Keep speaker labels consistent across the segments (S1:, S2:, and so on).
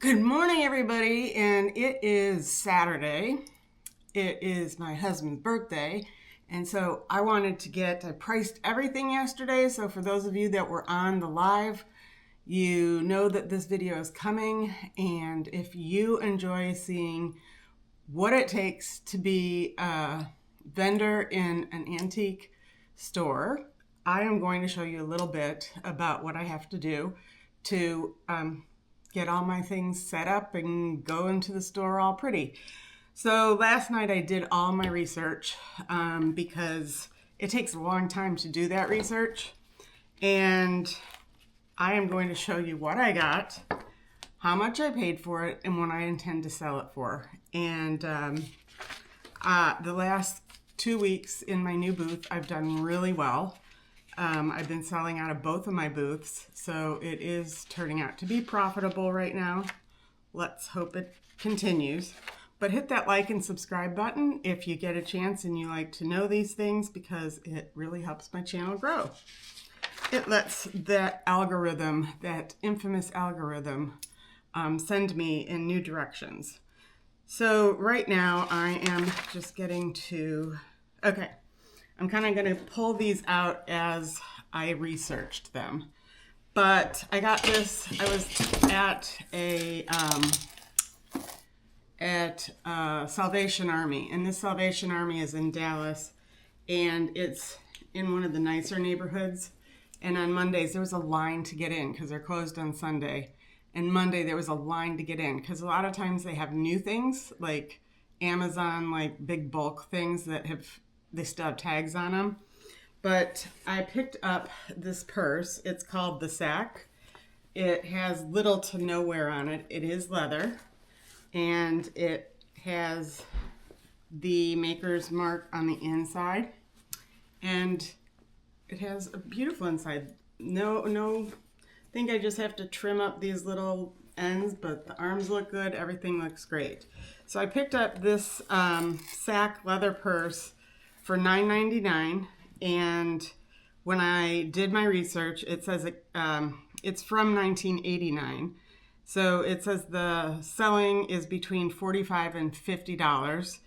S1: Good morning, everybody, and it is Saturday. It is my husband's birthday, and so I priced everything yesterday, so for those of you that were on the live, you know that this video is coming, and if you enjoy seeing what it takes to be a vendor in an antique store, I am going to show you a little bit about what I have to do to get all my things set up and go into the store all pretty. So last night I did all my research because it takes a long time to do that research. And I am going to show you what I got, how much I paid for it, and what I intend to sell it for. And the last 2 weeks in my new booth, I've done really well. I've been selling out of both of my booths, so it is turning out to be profitable right now. Let's hope it continues. But hit that like and subscribe button if you get a chance and you like to know these things, because it really helps my channel grow. It lets that algorithm, that infamous algorithm, send me in new directions. So right now I am just getting to, okay. I'm kind of going to pull these out as I researched them. But I got this, I was at Salvation Army, and this Salvation Army is in Dallas, and it's in one of the nicer neighborhoods. And on Mondays, there was a line to get in because they're closed on Sunday. And Monday, there was a line to get in because a lot of times they have new things like Amazon, like big bulk things that they still have tags on them. But I picked up this purse. It's called the Sack. It has little to no wear on it. It is leather, and it has the maker's mark on the inside, and it has a beautiful inside. I think I just have to trim up these little ends, but the arms look good. Everything looks great. So I picked up this Sack leather purse for $9.99, and when I did my research, it says it's from 1989. So it says the selling is between $45 and $50,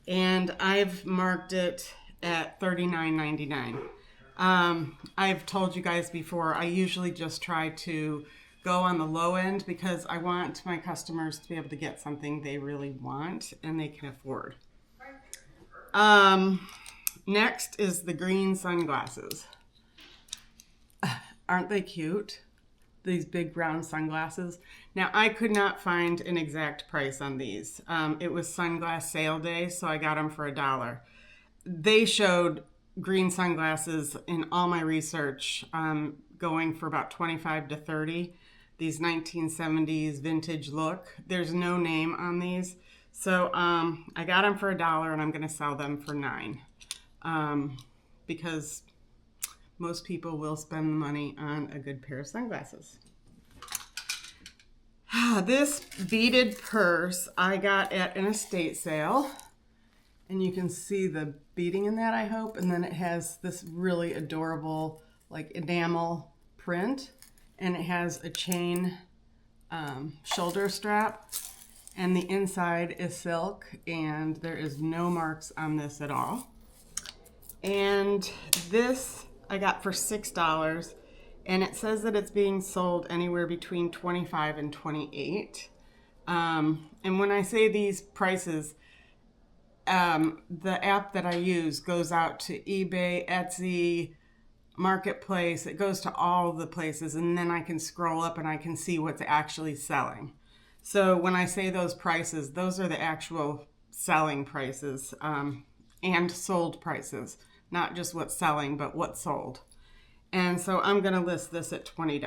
S1: and I've marked it at $39.99. I've told you guys before, I usually just try to go on the low end because I want my customers to be able to get something they really want and they can afford. Next is the green sunglasses. Aren't they cute? These big brown sunglasses. Now, I could not find an exact price on these. It was sunglass sale day, so I got them for $1. They showed green sunglasses in all my research going for about $25 to $30. These 1970s vintage look. There's no name on these. So I got them for $1, and I'm going to sell them for $9. Because most people will spend the money on a good pair of sunglasses. This beaded purse I got at an estate sale, and you can see the beading in that, I hope. And then it has this really adorable like enamel print, and it has a chain shoulder strap, and the inside is silk, and there is no marks on this at all. And this I got for $6, and it says that it's being sold anywhere between $25 and $28. And when I say these prices, the app that I use goes out to eBay, Etsy, Marketplace. It goes to all the places, and then I can scroll up and I can see what's actually selling. So when I say those prices, those are the actual selling prices and sold prices. Not just what's selling, but what's sold. And so I'm going to list this at $20.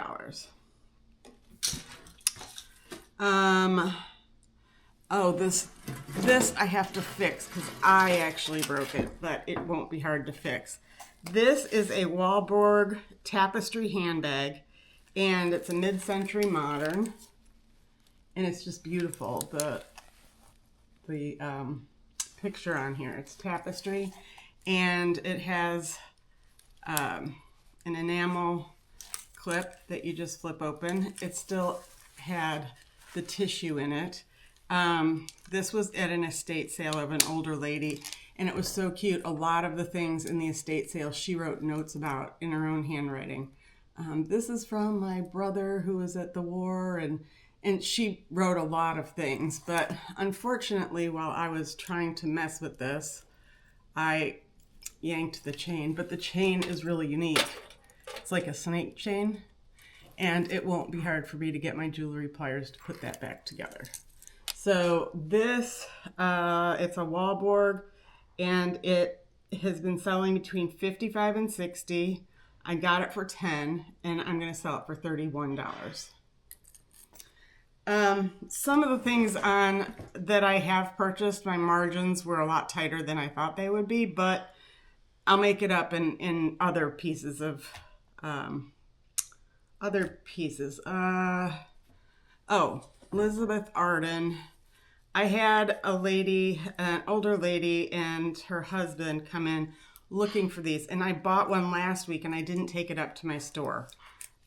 S1: This I have to fix because I actually broke it, but it won't be hard to fix. This is a Walborg tapestry handbag, and it's a mid-century modern, and it's just beautiful. The picture on here, it's tapestry. And it has an enamel clip that you just flip open. It still had the tissue in it. This was at an estate sale of an older lady, and it was so cute. A lot of the things in the estate sale she wrote notes about in her own handwriting. This is from my brother who was at the war, and she wrote a lot of things. But unfortunately, while I was trying to mess with this, I yanked the chain. But the chain is really unique. It's like a snake chain, and it won't be hard for me to get my jewelry pliers to put that back together. So this, it's a wallboard, and it has been selling between $55 and $60. I got it for $10, and I'm going to sell it for $31. Some of the things that I have purchased, my margins were a lot tighter than I thought they would be, but I'll make it up in other pieces of Elizabeth Arden. I had a lady, an older lady, and her husband come in looking for these, and I bought one last week and I didn't take it up to my store.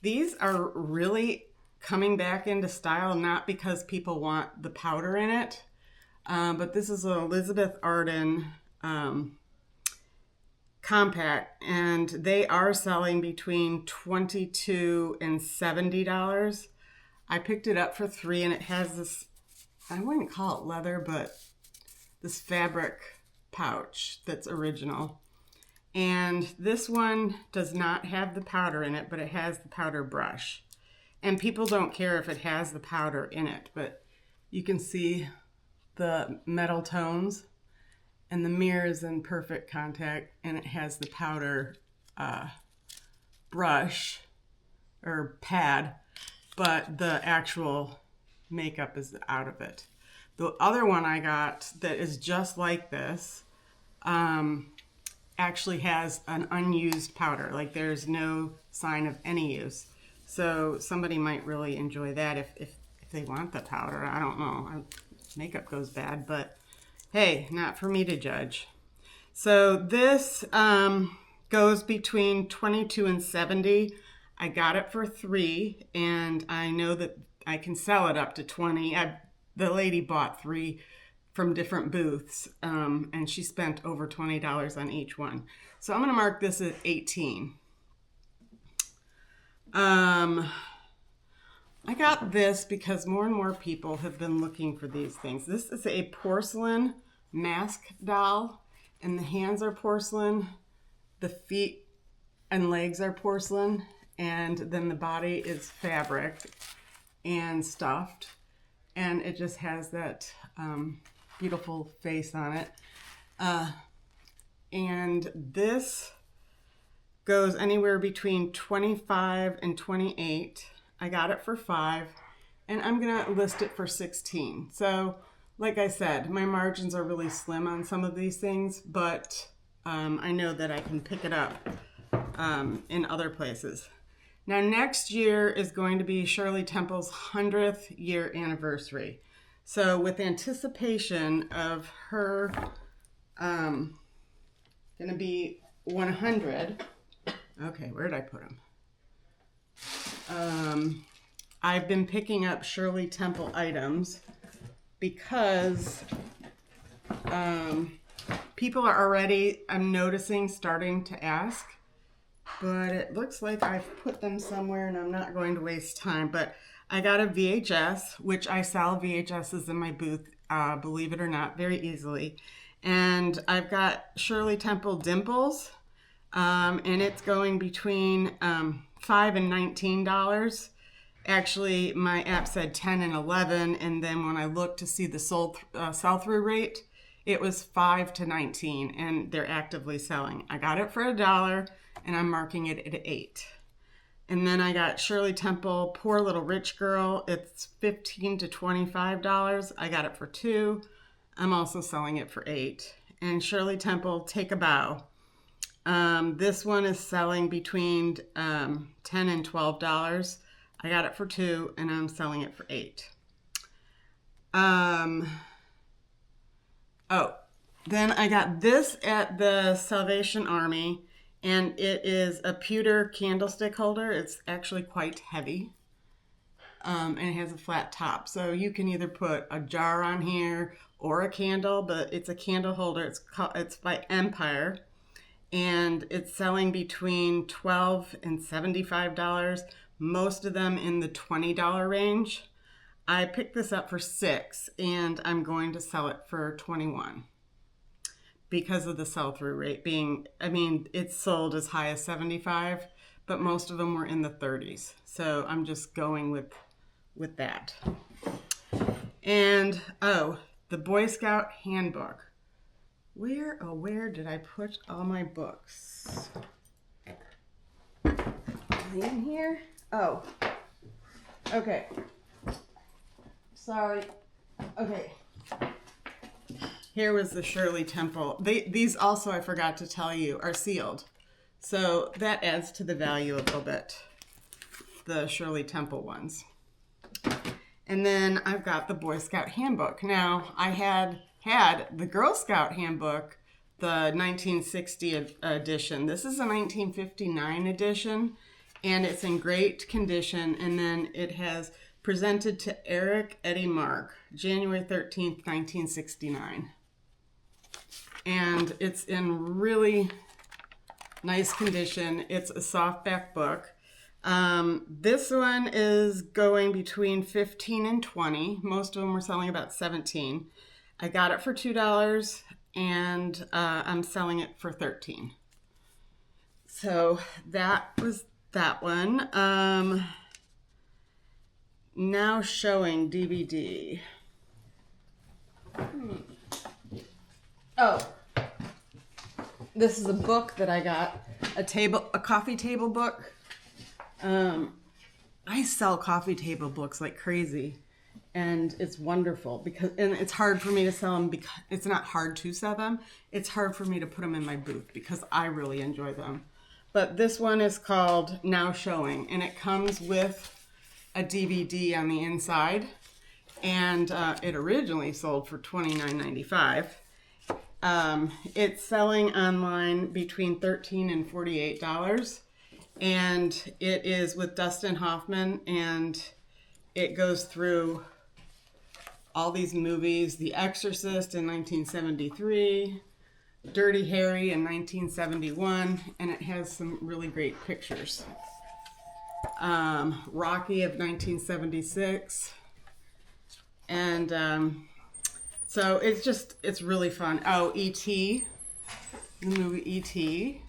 S1: These are really coming back into style, not because people want the powder in it, but this is an Elizabeth Arden compact, and they are selling between $22 and $70. I picked it up for $3, and it has this, I wouldn't call it leather, but this fabric pouch that's original. And this one does not have the powder in it, but it has the powder brush. And people don't care if it has the powder in it, but you can see the metal tones, and the mirror is in perfect contact, and it has the powder brush or pad, but the actual makeup is out of it. The other one I got that is just like this actually has an unused powder. Like, there's no sign of any use. So somebody might really enjoy that if they want the powder. I don't know. Makeup goes bad, but hey, not for me to judge. So this goes between $22 and $70. I got it for $3, and I know that I can sell it up to $20. The lady bought 3 from different booths, and she spent over $20 on each one. So I'm going to mark this at 18. I got this because more and more people have been looking for these things. This is a porcelain mask doll, and the hands are porcelain, the feet and legs are porcelain, and then the body is fabric and stuffed, and it just has that beautiful face on it. And this goes anywhere between $25 and $28. I got it for $5, and I'm gonna list it for $16. So like I said, my margins are really slim on some of these things, but I know that I can pick it up in other places. Now, next year is going to be Shirley Temple's 100th year anniversary. So with anticipation of her gonna be 100, okay, where did I put them? I've been picking up Shirley Temple items because people are already, I'm noticing, starting to ask, but it looks like I've put them somewhere and I'm not going to waste time. But I got a VHS, which I sell VHSs in my booth, believe it or not, very easily. And I've got Shirley Temple Dimples, and it's going between $5 and $19. Actually, my app said 10 and 11, and then when I looked to see the sell-through rate, it was 5 to 19, and they're actively selling. I got it for $1, and I'm marking it at 8. And then I got Shirley Temple Poor Little Rich Girl. It's $15 to $25. I got it for $2. I'm also selling it for $8. And Shirley Temple Take a Bow. This one is selling between $10 and $12. I got it for $2, and I'm selling it for $8. Then I got this at the Salvation Army, and it is a pewter candlestick holder. It's actually quite heavy. and it has a flat top. So you can either put a jar on here or a candle, but it's a candle holder. It's by Empire, and it's selling between $12 and $75. Most of them in the $20 range. I picked this up for $6, and I'm going to sell it for $21 because of the sell-through rate being, I mean, it's sold as high as $75, but most of them were in the $30s. So I'm just going with that. And, oh, the Boy Scout Handbook. Where did I put all my books? Are they in here? Oh, okay. Sorry. Okay. Here was the Shirley Temple. These also, I forgot to tell you, are sealed. So that adds to the value a little bit, the Shirley Temple ones. And then I've got the Boy Scout Handbook. Now, I had the Girl Scout Handbook, the 1960 edition. This is a 1959 edition, and it's in great condition. And then it has presented to Eric Eddie Mark, January 13th, 1969. And it's in really nice condition. It's a softback book. This one is going between 15 and 20. Most of them were selling about 17. I got it for $2, and I'm selling it for $13. So that was that one. Now showing DVD. Oh, this is a book that I got, a coffee table book. I sell coffee table books like crazy, and it's wonderful and it's hard for me to sell them because it's not hard to sell them. It's hard for me to put them in my booth because I really enjoy them. But this one is called Now Showing, and it comes with a DVD on the inside, and it originally sold for $29.95. It's selling online between $13 and $48, and it is with Dustin Hoffman, and it goes through all these movies: The Exorcist in 1973, Dirty Harry in 1971, and it has some really great pictures. Rocky of 1976, and so it's really fun. Oh, E.T., the movie E.T.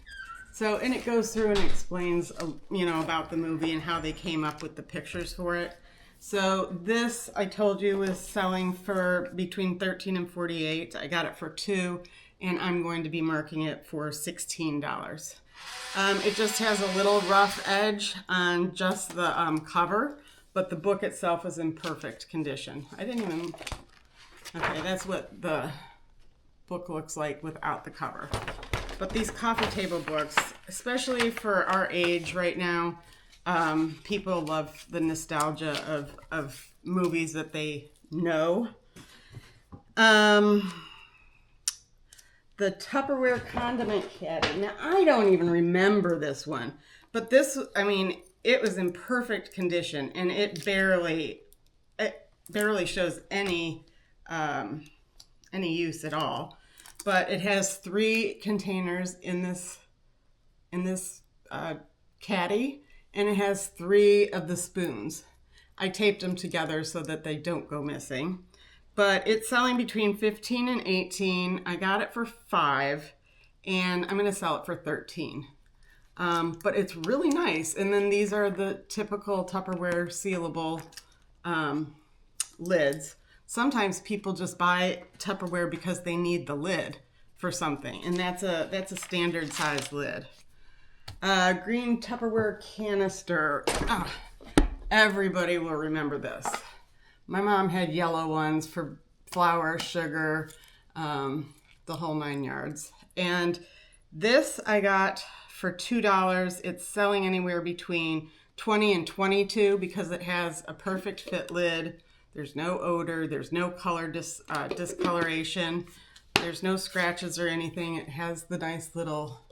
S1: So, and it goes through and explains, about the movie and how they came up with the pictures for it. So this, I told you, was selling for between $13 and $48. I got it for $2, and I'm going to be marking it for $16. It just has a little rough edge on just the cover, but the book itself is in perfect condition. Okay, that's what the book looks like without the cover. But these coffee table books, especially for our age right now, people love the nostalgia of movies that they know. The Tupperware Condiment Caddy. Now, I don't even remember this one, but this, it was in perfect condition, and it barely shows any use at all. But it has 3 containers in this caddy, and it has 3 of the spoons. I taped them together so that they don't go missing. But it's selling between 15 and 18. I got it for $5, and I'm going to sell it for $13. But it's really nice. And then these are the typical Tupperware sealable lids. Sometimes people just buy Tupperware because they need the lid for something, and that's a standard size lid. Green Tupperware canister. Oh, everybody will remember this. My mom had yellow ones for flour, sugar, the whole 9 yards. And this I got for $2. It's selling anywhere between $20 and $22 because it has a perfect fit lid. There's no odor. There's no color discoloration. There's no scratches or anything. It has the nice little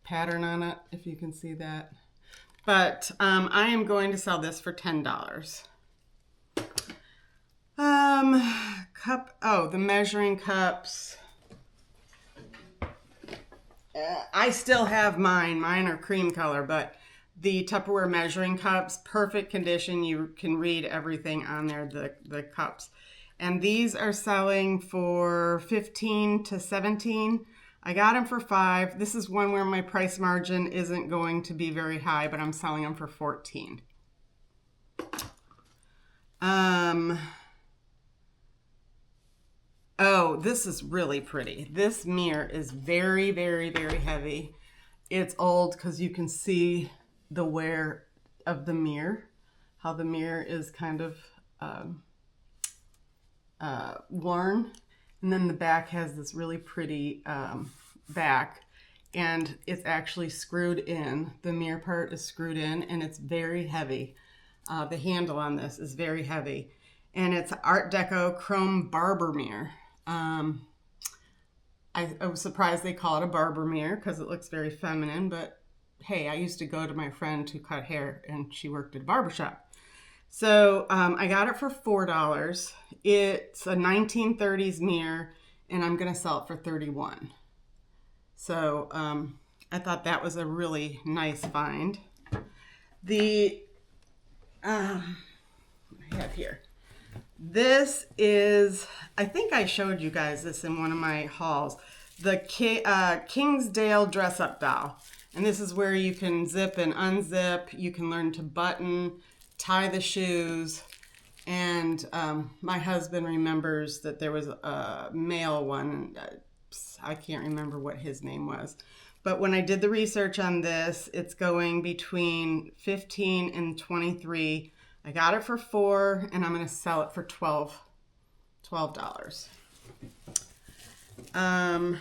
S1: pattern on it, if you can see that. But I am going to sell this for $10. The measuring cups. I still have mine. Mine are cream color, but the Tupperware measuring cups, perfect condition. You can read everything on there, the cups. And these are selling for $15 to $17. I got them for $5. This is one where my price margin isn't going to be very high, but I'm selling them for $14. Oh, this is really pretty. This mirror is very, very, very heavy. It's old because you can see the wear of the mirror, how the mirror is kind of worn. And then the back has this really pretty back, and it's actually screwed in. The mirror part is screwed in, and it's very heavy. The handle on this is very heavy, and it's Art Deco chrome barber mirror. I was surprised they call it a barber mirror because it looks very feminine, but hey, I used to go to my friend who cut hair, and she worked at a barbershop. So I got it for $4. It's a 1930s mirror, and I'm going to sell it for $31. So I thought that was a really nice find. I have here. This is, I think I showed you guys this in one of my hauls, the Kingsdale dress-up doll. And this is where you can zip and unzip. You can learn to button, tie the shoes. And my husband remembers that there was a male one. I can't remember what his name was. But when I did the research on this, it's going between 15 and 23. I got it for $4, and I'm going to sell it for $12. And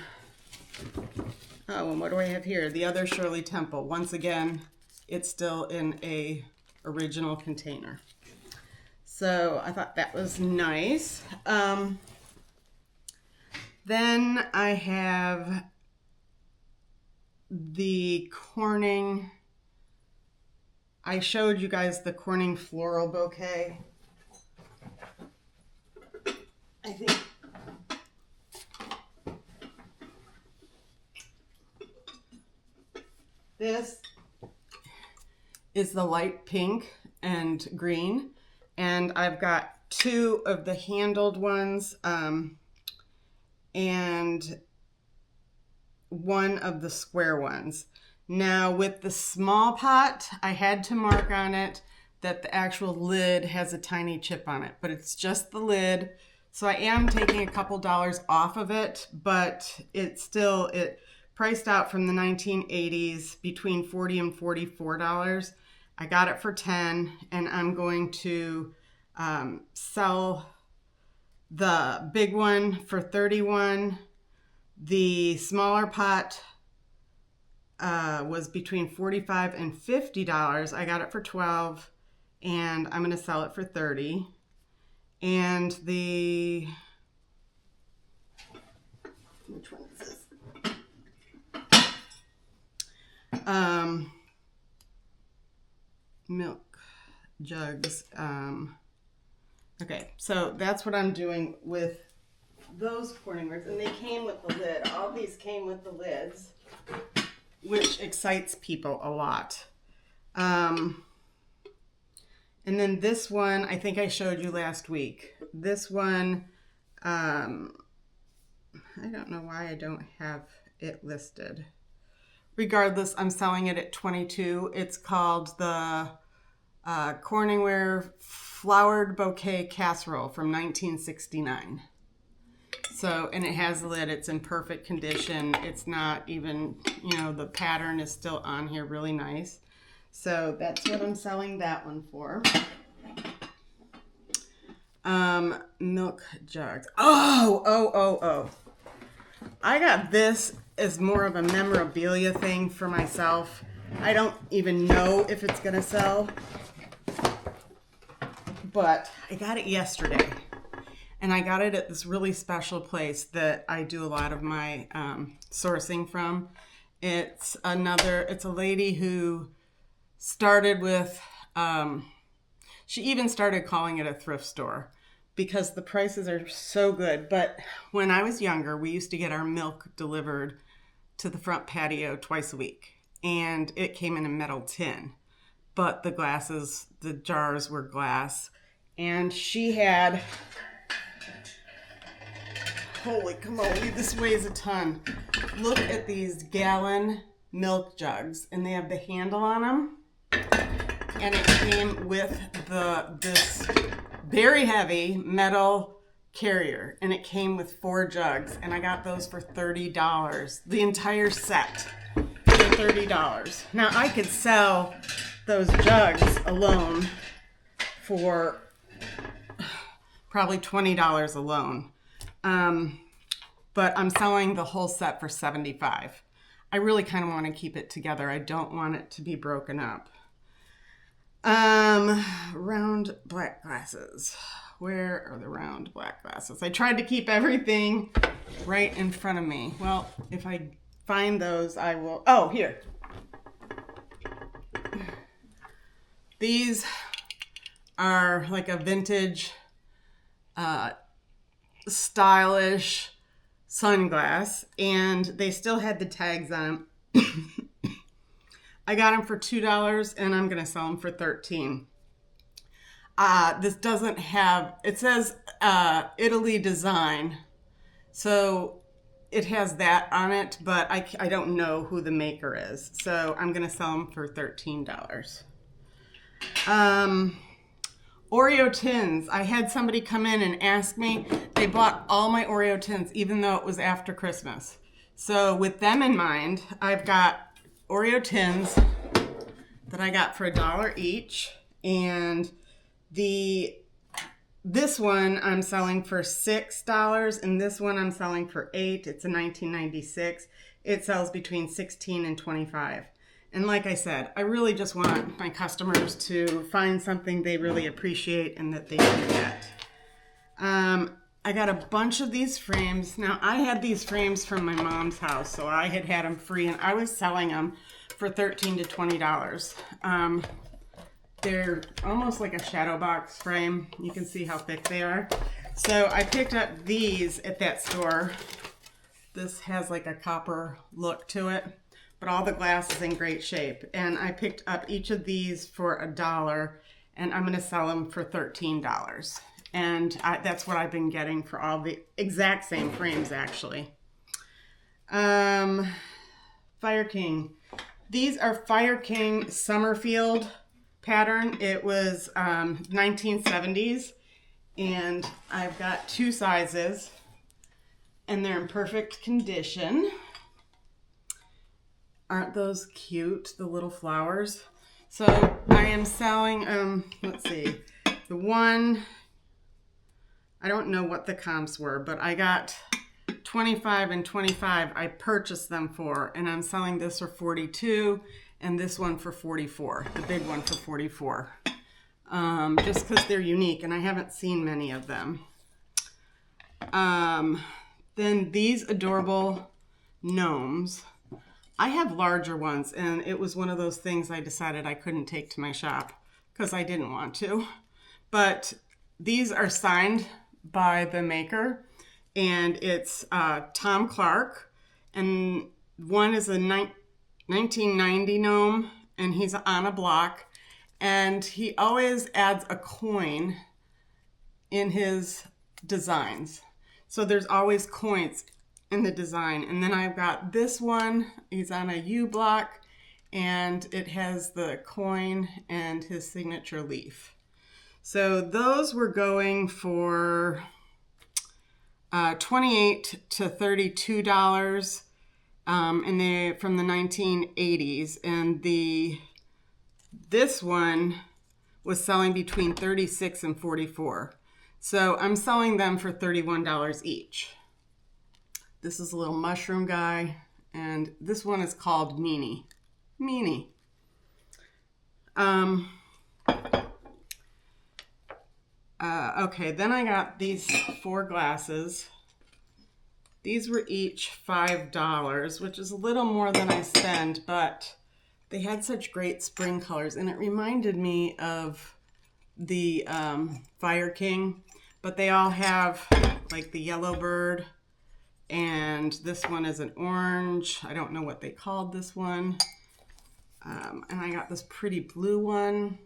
S1: what do I have here? The other Shirley Temple. Once again, it's still in a original container. So I thought that was nice. Then I have the Corning. I showed you guys the Corning floral bouquet. I think this is the light pink and green, and I've got 2 of the handled ones and 1 of the square ones. Now with the small pot, I had to mark on it that the actual lid has a tiny chip on it, but it's just the lid. So I am taking a couple dollars off of it, but it priced out from the 1980s between $40 and $44. I got it for $10, and I'm going to sell the big one for $31. The smaller pot was between $45 and $50. I got it for $12, and I'm going to sell it for $30. And which one is this? Milk jugs. Okay, so that's what I'm doing with those Corningwares, and they came with the lid. All these came with the lids, which excites people a lot. And then this one, I think I showed you last week. This one, I don't know why I don't have it listed. Regardless, I'm selling it at $22. It's called the Corningware Flowered Bouquet Casserole from 1969. So, and it has a lid. It's in perfect condition. It's not even, the pattern is still on here, really nice. So that's what I'm selling that one for. Milk jugs. Oh. I got this as more of a memorabilia thing for myself. I don't even know if it's going to sell, but I got it yesterday. And I got it at this really special place that I do a lot of my sourcing from. It's a lady who started with, she even started calling it a thrift store because the prices are so good. But when I was younger, we used to get our milk delivered to the front patio twice a week, and it came in a metal tin. But the jars were glass. And she had, holy camoli, this weighs a ton. Look at these gallon milk jugs, and they have the handle on them. And it came with this very heavy metal carrier, and it came with 4 jugs, and I got those for $30. The entire set for $30. Now I could sell those jugs alone for probably $20 alone. But I'm selling the whole set for $75. I really kind of want to keep it together. I don't want it to be broken up. Round black glasses. Where are the round black glasses? I tried to keep everything right in front of me. Well, if I find those, I will. Oh, here. These are like a vintage, stylish sunglass, and they still had the tags on them. I got them for $2, and I'm going to sell them for $13. This doesn't have, it says Italy design, so it has that on it, but I don't know who the maker is, so I'm going to sell them for $13. Oreo tins. I had somebody come in and ask me. They bought all my Oreo tins, even though it was after Christmas. So with them in mind, I've got Oreo tins that I got for $1 each, and this one I'm selling for $6, and this one I'm selling for $8. It's a 1996. It sells between $16 and $25. And like I said, I really just want my customers to find something they really appreciate and that they can get. I got a bunch of these frames. Now, I had these frames from my mom's house, so I had them free, and I was selling them for $13 to $20. They're almost like a shadow box frame. You can see how thick they are. So I picked up these at that store. This has like a copper look to it, but all the glass is in great shape. And I picked up each of these for $1, and I'm going to sell them for $13. And that's what I've been getting for all the exact same frames, actually. Fire King. These are Fire King Summerfield pattern. It was 1970s, and I've got 2 sizes, and they're in perfect condition. Aren't those cute, the little flowers? So I am selling, let's see, the one, I don't know what the comps were, but I got 25 and 25 I purchased them for, and I'm selling this for $42 and this one for $44, the big one for $44. Just because they're unique and I haven't seen many of them. Then these adorable gnomes. I have larger ones, and it was one of those things I decided I couldn't take to my shop because I didn't want to. But these are signed by the maker, and it's Tom Clark, and one is a 1990 gnome, and he's on a block, and he always adds a coin in his designs. So there's always coins in the design. And then I've got this one, he's on a U block, and it has the coin and his signature leaf. So those were going for $28 to $32, and they're from the 1980s. And this one was selling between $36 and $44. So I'm selling them for $31 each. This is a little mushroom guy, and this one is called Meanie. Meanie. Okay, then I got these 4 glasses. These were each $5, which is a little more than I spend, but They had such great spring colors, and it reminded me of the Fire King, but they all have like the yellow bird, and this one is an orange. I don't know what they called this one. And I got this pretty blue one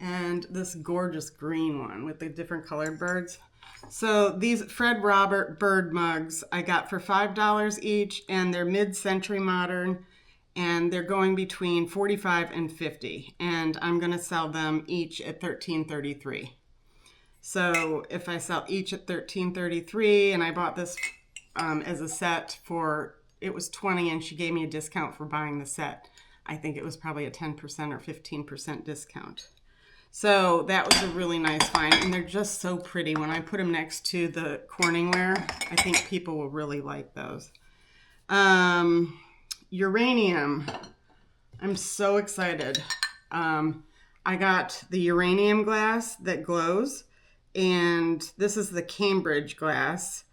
S1: and this gorgeous green one with the different colored birds. So these Fred Robert bird mugs I got for $5 each, and they're mid-century modern, and they're going between $45 and $50, and I'm going to sell them each at $13.33. So if I sell each at $13.33, and I bought this as a set for, it was $20, and she gave me a discount for buying the set. I think it was probably a 10% or 15% discount. So that was a really nice find, and they're just so pretty. When I put them next to the Corningware, I think people will really like those. Uranium. I'm so excited. I got the uranium glass that glows, and this is the Cambridge glass,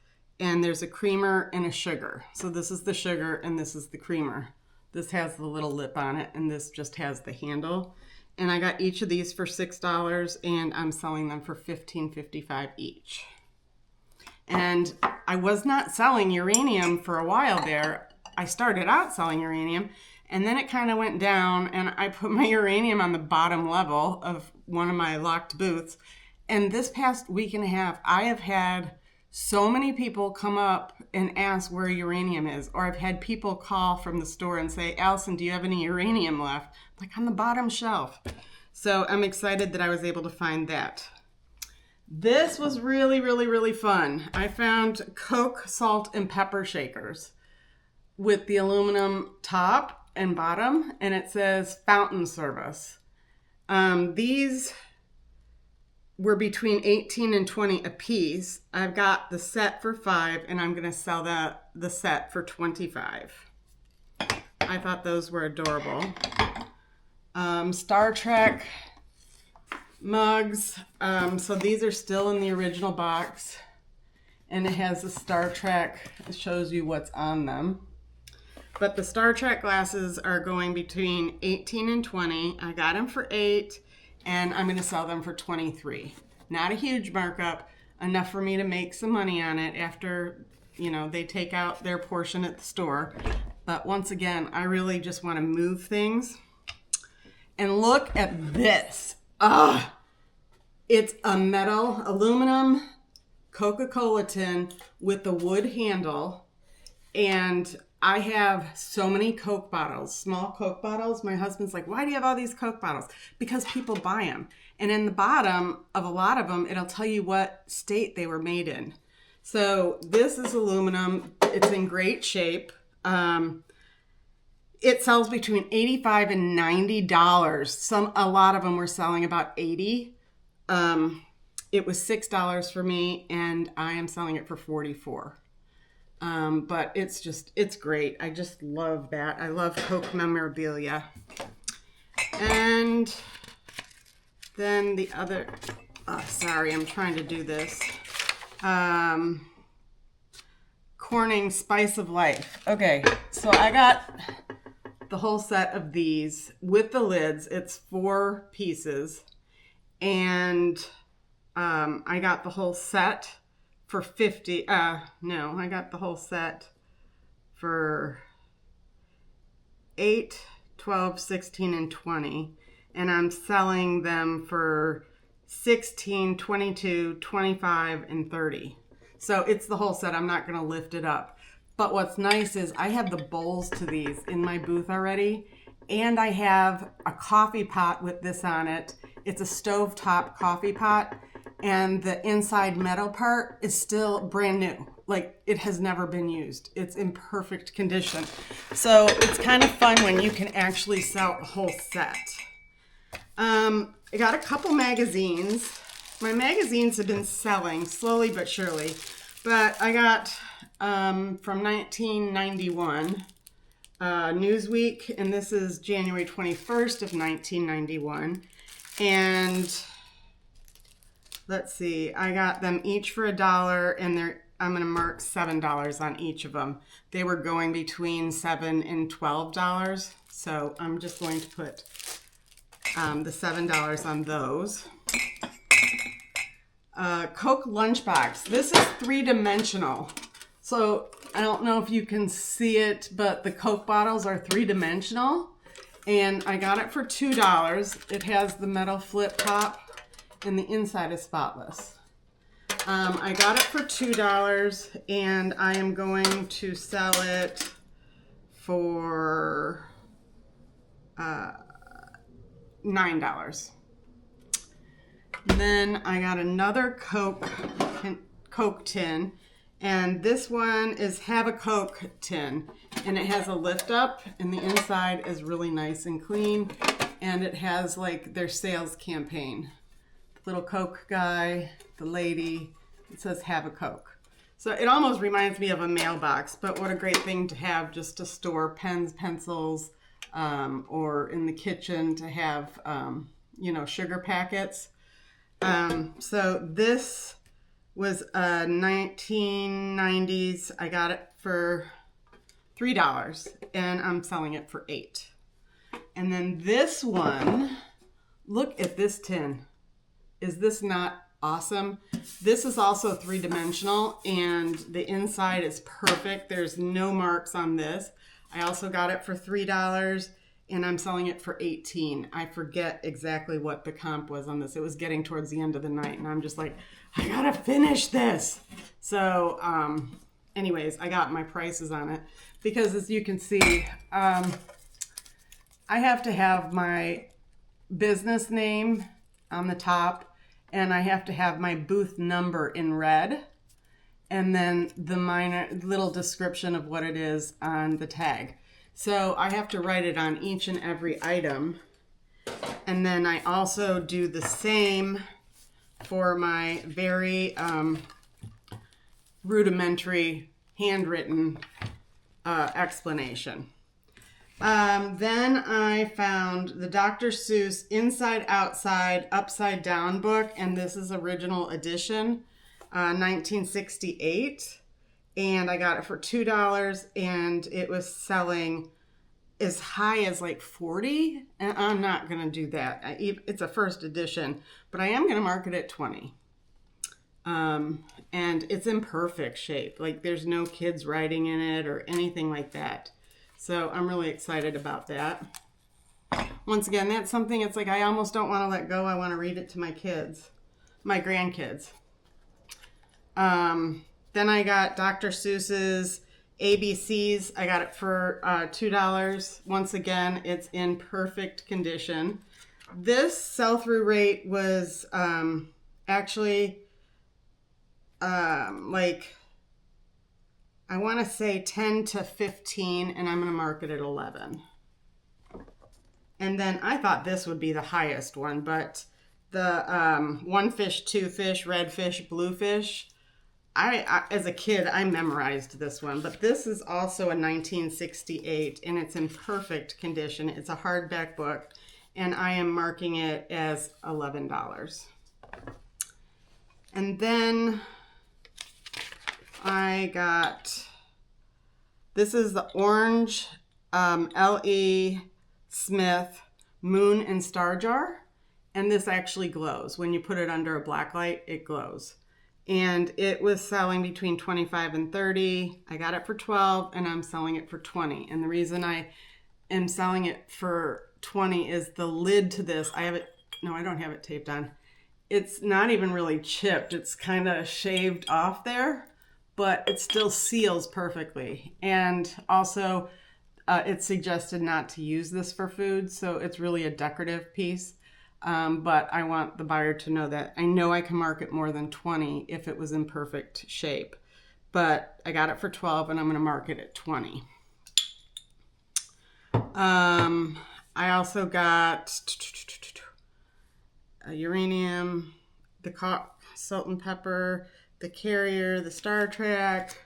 S1: and there's a creamer and a sugar. So this is the sugar and this is the creamer. This has the little lip on it, and this just has the handle. And I got each of these for $6, and I'm selling them for $15.55 each. And I was not selling uranium for a while there. I started out selling uranium, and then it kind of went down, and I put my uranium on the bottom level of one of my locked booths. And this past week and a half, I have had so many people come up and ask where uranium is, or I've had people call from the store and say, Allison, do you have any uranium left? Like, on the bottom shelf. So I'm excited that I was able to find that. This was really, really, really fun. I found Coke salt and pepper shakers with the aluminum top and bottom, and it says fountain service. These were between 18 and 20 a piece. I've got the set for $5, and I'm gonna sell the set for $25. I thought those were adorable. Star Trek mugs. So these are still in the original box, and it has the Star Trek. It shows you what's on them. But the Star Trek glasses are going between 18 and 20. I got them for $8, and I'm going to sell them for $23. Not a huge markup, enough for me to make some money on it after, they take out their portion at the store. But once again, I really just want to move things. And look at this. It's a metal aluminum Coca-Cola tin with the wood handle, and I have so many Coke bottles, small Coke bottles. My husband's like, why do you have all these Coke bottles? Because people buy them. And in the bottom of a lot of them, it'll tell you what state they were made in. So this is aluminum. It's in great shape. It sells between $85 and $90. A lot of them were selling about $80. It was $6 for me, and I am selling it for $44. But it's great. I just love that. I love Coke memorabilia. And then the other, sorry, I'm trying to do this. Corning Spice of Life. Okay, so I got the whole set of these with the lids. It's 4 pieces, and I got the whole set for $50. I got the whole set for $8, $12, $16, and $20, and I'm selling them for $16, $22, $25, and $30. So it's the whole set. I'm not going to lift it up. But what's nice is I have the bowls to these in my booth already, and I have a coffee pot with this on it. It's a stovetop coffee pot, and the inside metal part is still brand new. Like, it has never been used. It's in perfect condition. So it's kind of fun when you can actually sell a whole set. I got a couple magazines. My magazines have been selling slowly but surely, but I got from 1991, Newsweek, and this is January 21st of 1991. And let's see, I got them each for $1, and I'm going to mark $7 on each of them. They were going between $7 and $12. So I'm just going to put the $7 on those. Coke lunchbox. This is 3-dimensional. So I don't know if you can see it, but the Coke bottles are 3-dimensional. And I got it for $2. It has the metal flip top and the inside is spotless. I got it for $2 and I am going to sell it for $9. And then I got another Coke tin, and this one is Have a Coke tin, and it has a lift up, and the inside is really nice and clean, and it has like their sales campaign. The little Coke guy, the lady, it says Have a Coke. So it almost reminds me of a mailbox, but what a great thing to have just to store pens, pencils, or in the kitchen to have, sugar packets. So this was a 1990s. I got it for $3 and I'm selling it for $8. And then this one, look at this tin. Is this not awesome? This is also 3-dimensional and the inside is perfect. There's no marks on this. I also got it for $3 and I'm selling it for $18. I forget exactly what the comp was on this. It was getting towards the end of the night and I'm just like, I gotta finish this. So anyways, I got my prices on it because as you can see, I have to have my business name on the top and I have to have my booth number in red and then the minor little description of what it is on the tag. So I have to write it on each and every item. And then I also do the same for my very rudimentary handwritten explanation. Then I found the Dr. Seuss Inside Outside Upside Down book, and this is original edition, 1968. And I got it for $2 and it was selling as high as like 40. And I'm not going to do that. It's a first edition, but I am going to mark it at 20. And it's in perfect shape. Like there's no kids writing in it or anything like that. So I'm really excited about that. Once again, that's something it's like I almost don't want to let go. I want to read it to my kids, my grandkids. Then I got Dr. Seuss's ABCs. I got it for $2. Once again, it's in perfect condition. This sell-through rate was actually like, I want to say 10 to 15, and I'm going to mark it at 11. And then I thought this would be the highest one, but the one fish, two fish, red fish, blue fish, I as a kid, I memorized this one, but this is also a 1968 and it's in perfect condition. It's a hardback book and I am marking it as $11. And then I got, this is the orange L.E. Smith Moon and Star Jar. And this actually glows. When you put it under a black light, it glows. And it was selling between 25 and 30. I got it for 12 and I'm selling it for 20. And the reason I am selling it for 20 is the lid to this. I have it, no, I don't have it taped on. It's not even really chipped. It's kind of shaved off there, but it still seals perfectly. And also it's suggested not to use this for food. So it's really a decorative piece. But I want the buyer to know that I know I can mark it more than 20 if it was in perfect shape. But I got it for 12 and I'm going to mark it at 20. I also got uranium, the salt and pepper, the Carrier, the Star Trek.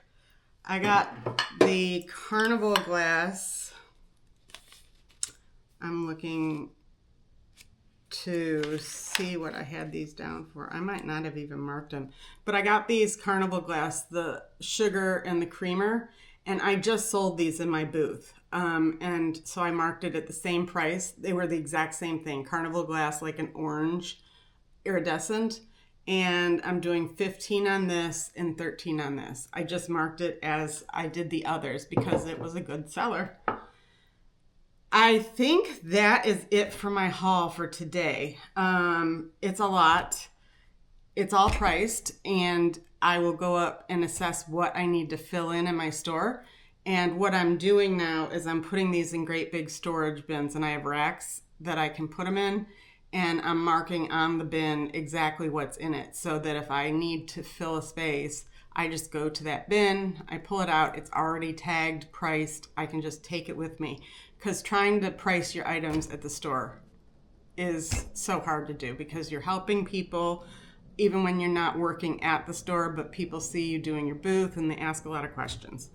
S1: I got the Carnival glass. I'm looking to see what I had these down for. I might not have even marked them. But I got these Carnival glass, the sugar and the creamer, and I just sold these in my booth. And so I marked it at the same price. They were the exact same thing. Carnival glass, like an orange iridescent. And I'm doing 15 on this and 13 on this. I just marked it as I did the others because it was a good seller. I think that is it for my haul for today. It's a lot. It's all priced, and I will go up and assess what I need to fill in my store. And what I'm doing now is I'm putting these in great big storage bins, and I have racks that I can put them in, and I'm marking on the bin exactly what's in it so that if I need to fill a space, I just go to that bin, I pull it out, it's already tagged, priced, I can just take it with me. Because trying to price your items at the store is so hard to do because you're helping people even when you're not working at the store, but people see you doing your booth and they ask a lot of questions.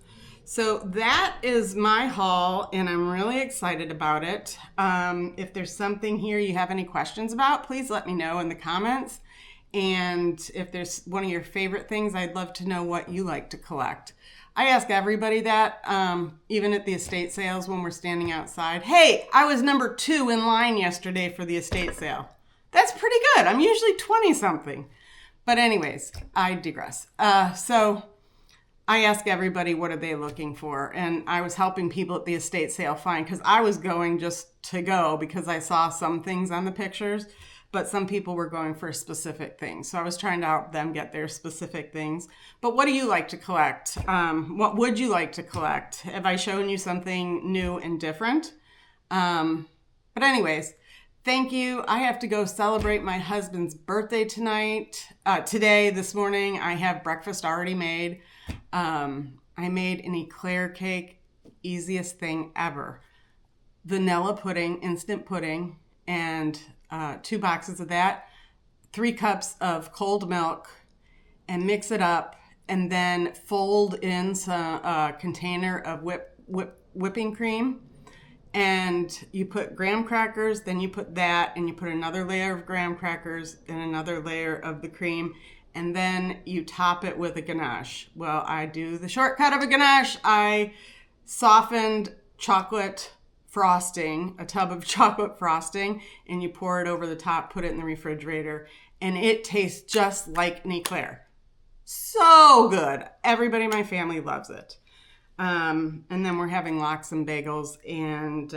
S1: So that is my haul, and I'm really excited about it. If there's something here you have any questions about, please let me know in the comments. And if there's one of your favorite things, I'd love to know what you like to collect. I ask everybody that, even at the estate sales when we're standing outside. Hey, I was number 2 in line yesterday for the estate sale. That's pretty good. I'm usually 20-something. But anyways, I digress. So I ask everybody what are they looking for. And I was helping people at the estate sale find, because I was going just to go because I saw some things on the pictures. But some people were going for specific things. So I was trying to help them get their specific things. But what do you like to collect? What would you like to collect? Have I shown you something new and different? But anyways, thank you. I have to go celebrate my husband's birthday this morning. I have breakfast already made. I made an eclair cake, easiest thing ever. Vanilla pudding, instant pudding, and 2 boxes of that, 3 cups of cold milk, and mix it up, and then fold in a container of whipping cream, and you put graham crackers, then you put that, and you put another layer of graham crackers, and another layer of the cream, and then you top it with a ganache. Well, I do the shortcut of a ganache. I softened chocolate frosting, a tub of chocolate frosting, and you pour it over the top, put it in the refrigerator, and it tastes just like an eclair. So good. Everybody in my family loves it. And then we're having lox and bagels, and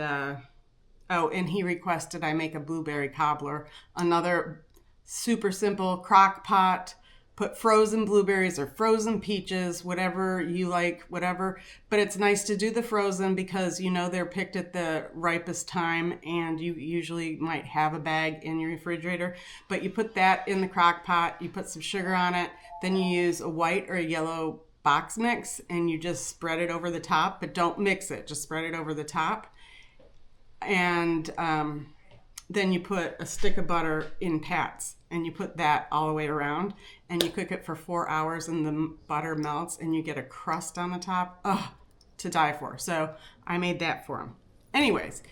S1: and he requested I make a blueberry cobbler, another super simple crock pot. Put frozen blueberries or frozen peaches, whatever you like, whatever. But it's nice to do the frozen because you know they're picked at the ripest time, and you usually might have a bag in your refrigerator. But you put that in the crock pot, you put some sugar on it, then you use a white or a yellow box mix, and you just spread it over the top, but don't mix it, just spread it over the top. And then you put a stick of butter in pats, and you put that all the way around, and you cook it for 4 hours, and the butter melts, and you get a crust on the top. Ugh, to die for. So I made that for him. Anyways,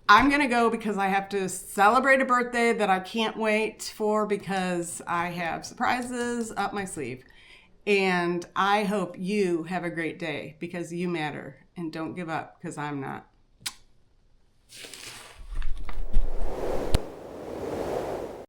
S1: I'm going to go because I have to celebrate a birthday that I can't wait for because I have surprises up my sleeve. And I hope you have a great day because you matter, and don't give up because I'm not.